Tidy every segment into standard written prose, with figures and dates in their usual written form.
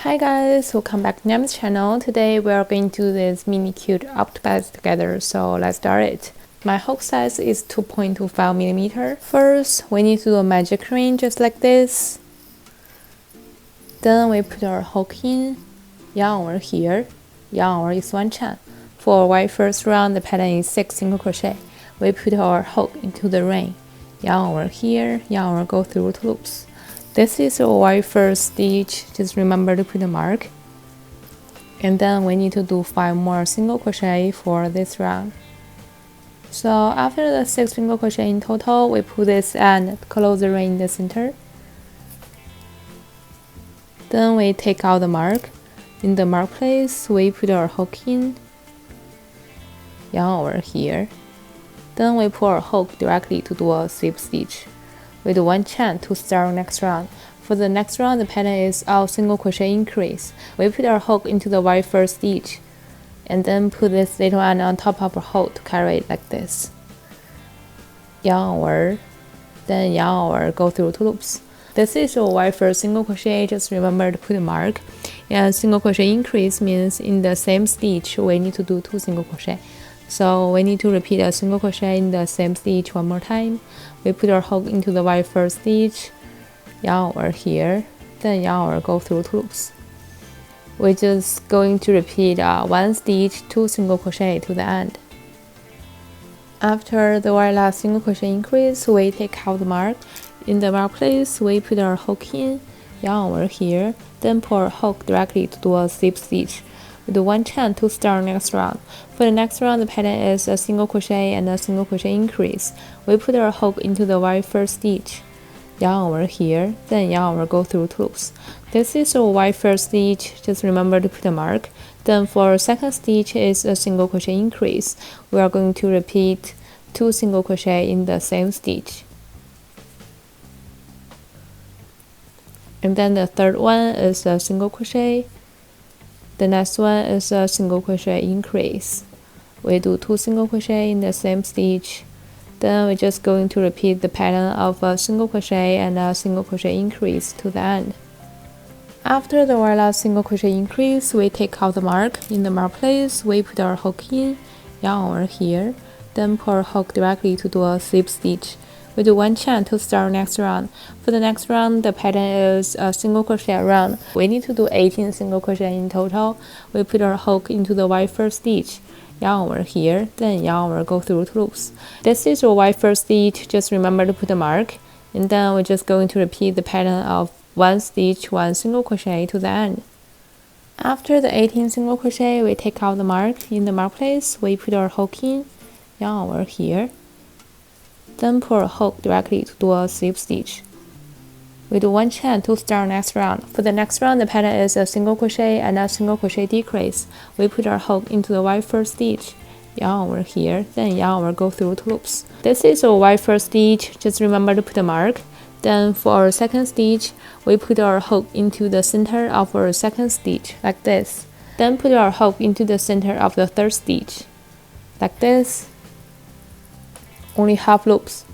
Hi guys, welcome back to Nam's channel. Today we are going to do this mini cute octopus together, so let's start it. My hook size is 2.25mm. First, we need to do a magic ring just like this. Then we put our hook in, yarn over here, yarn over is 1 chain. For our first round, the pattern is 6 single crochet. We put our hook into the ring, yarn over here, yarn over, go through 2 loops. This is our first stitch, just remember to put a mark. And then we need to do 5 more single crochet for this round. So after the 6 single crochet in total, we put this end, close the ring in the center. Then we take out the mark. In the mark place, we put our hook in, yarn over here. Then we pull our hook directly to do a slip stitch with 1 chain to start next round. For the next round, the pattern is our single crochet increase. We put our hook into the first stitch and then put this little end on top of our hook to carry it like this. Yarn over, then yarn over, go through 2 loops. This is our first single crochet, just remember to put a mark. And single crochet increase means in the same stitch we need to do 2 single crochet. So we need to repeat a single crochet in the same stitch 1 more time. We put our hook into the first stitch, yarn over here, then yarn over, go through 2 loops. We're just going to repeat 1 stitch, 2 single crochet to the end. After the very last single crochet increase, we take out the mark. In the mark place, we put our hook in, yarn over here, then pull our hook directly to do a slip stitch with 1 chain to start next round. For the next round, the pattern is a single crochet and a single crochet increase. We put our hook into the very first stitch, yarn over here, then yarn over, go through 2 loops. This is our very first stitch, just remember to put a mark. Then for our second stitch is a single crochet increase. We are going to repeat 2 single crochet in the same stitch. And then the third one is a single crochet. The next one is a single crochet increase. We do 2 single crochet in the same stitch. Then we're just going to repeat the pattern of a single crochet and a single crochet increase to the end. After the very last single crochet increase, we take out the mark. In the mark place, we put our hook in, yarn over here, then pull our hook directly to do a slip stitch. We do 1 chain to start next round. For the next round, the pattern is a single crochet round. We need to do 18 single crochet in total. We put our hook into the very first stitch, yarn over here, then yarn over, go through 2 loops. This is your very first stitch, just remember to put a mark. And then we're just going to repeat the pattern of 1 stitch, 1 single crochet to the end. After the 18 single crochet, we take out the mark. In the mark place, we put our hook in, yarn over here, then pull a hook directly to do a slip stitch. We do 1 chain to start next round. For the next round, the pattern is a single crochet and a single crochet decrease. We put our hook into the very first stitch, yarn over here, then yarn over, go through 2 loops. This is our very first stitch, just remember to put a mark. Then for our second stitch, we put our hook into the center of our second stitch, like this. Then put our hook into the center of the third stitch, like this. Only half loops.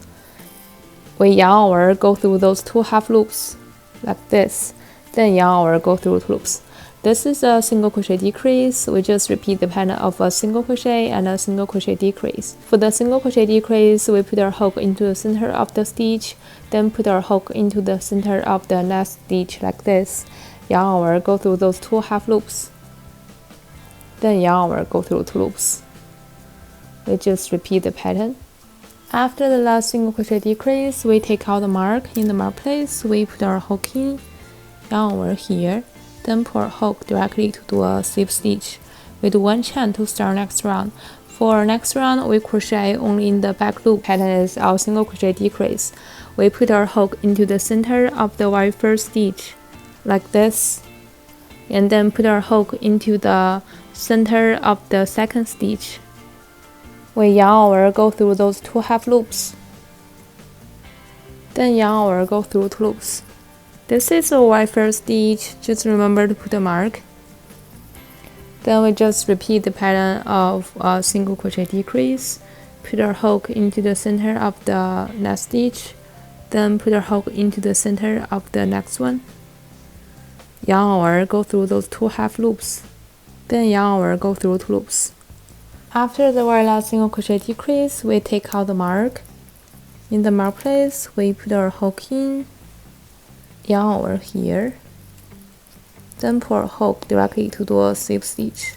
We yarn over, go through those 2 half loops, like this. Then yarn over, go through 2 loops. This is a single crochet decrease. We just repeat the pattern of a single crochet and a single crochet decrease. For the single crochet decrease, we put our hook into the center of the stitch, then put our hook into the center of the next stitch like this. Yarn over, go through those 2 half loops. Then yarn over, go through 2 loops. We just repeat the pattern. After the last single crochet decrease, we take out the mark. In the mark place, we put our hook in, yarn over here, then pull our hook directly to do a slip stitch. We do 1 chain to start next round. For next round, we crochet only in the back loop. Pattern is our single crochet decrease. We put our hook into the center of the very first stitch, like this, and then put our hook into the center of the second stitch. We yarn over, go through those 2 half loops, then yarn over, go through 2 loops. This is our very first stitch, just remember to put a mark. Then we just repeat the pattern of a single crochet decrease. Put our hook into the center of the next stitch, then put our hook into the center of the next one. yarn over, go through those 2 half loops, then yarn over, go through 2 loops. After the very last single crochet decrease, we take out the mark. In the mark place, we put our hook in, yarn over here, then pull our hook directly to do a slip stitch.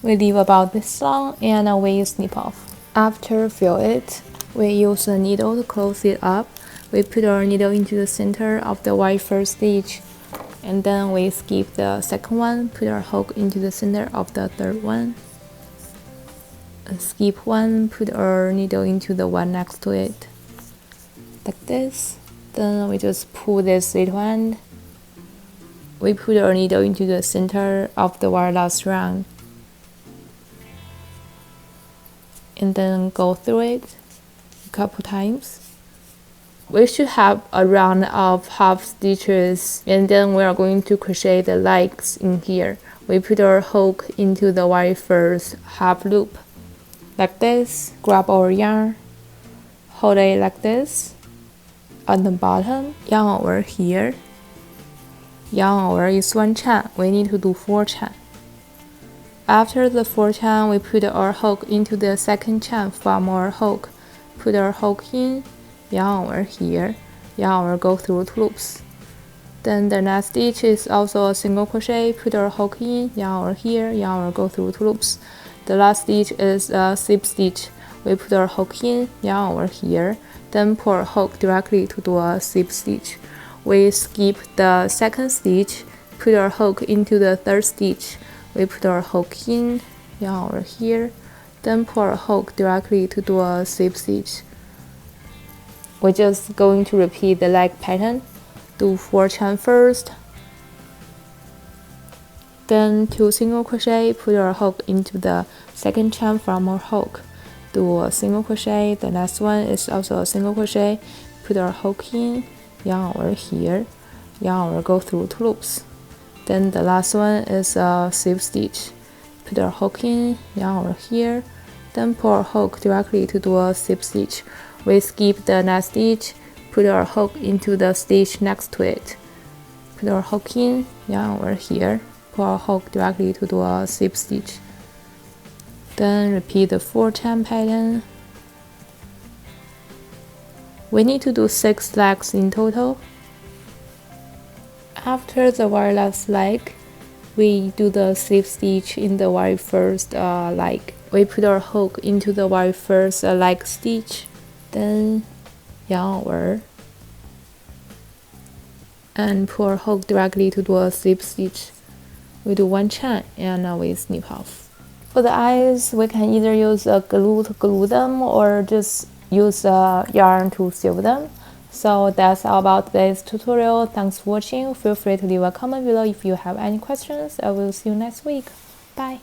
We leave about this long and we snip off. After fill it, we use a needle to close it up. We put our needle into the center of the very first stitch, and then we skip the second one, put our hook into the center of the third one. Skip one, put our needle into the one next to it, like this. Then we just pull this little end. We put our needle into the center of the very last round, and then go through it a couple times. We should have a round of half stitches, and then we are going to crochet the legs in here. We put our hook into the very first half loop, like this. Grab our yarn, hold it like this. On the bottom, yarn over here. Yarn over is 1 chain. We need to do 4 chain. After the 4 chain, we put our hook into the second chain from our hook. Put our hook in, yarn over here, yarn over, go through 2 loops. Then the next stitch is also a single crochet. Put our hook in, yarn over here, yarn over, go through 2 loops. The last stitch is a slip stitch. We put our hook in, yarn over here, then pull our hook directly to do a slip stitch. We skip the second stitch, put our hook into the third stitch. We put our hook in, yarn over here, then pull our hook directly to do a slip stitch. We're just going to repeat the leg pattern. Do 4 chain first, then 2 single crochet, put our hook into the second chain from our hook. Do a single crochet, the next one is also a single crochet, put our hook in, yarn over here, yarn over, go through 2 loops. Then the last one is a slip stitch. Put our hook in, yarn over here, then pull our hook directly to do a slip stitch. We skip the next stitch, put our hook into the stitch next to it. Put our hook in, yarn over here, pull our hook directly to do a slip stitch. Then repeat the 4 chain pattern. We need to do 6 legs in total. After the very last leg, we do the slip stitch in the very first leg. We put our hook into the very first leg stitch, then yarn over and pull our hook directly to do a slip stitch. We do 1 chain and we snip off. For the eyes, we can either use a glue to glue them or just use a yarn to sew them. So that's all about today's tutorial. Thanks for watching. Feel free to leave a comment below if you have any questions. I will see you next week. Bye.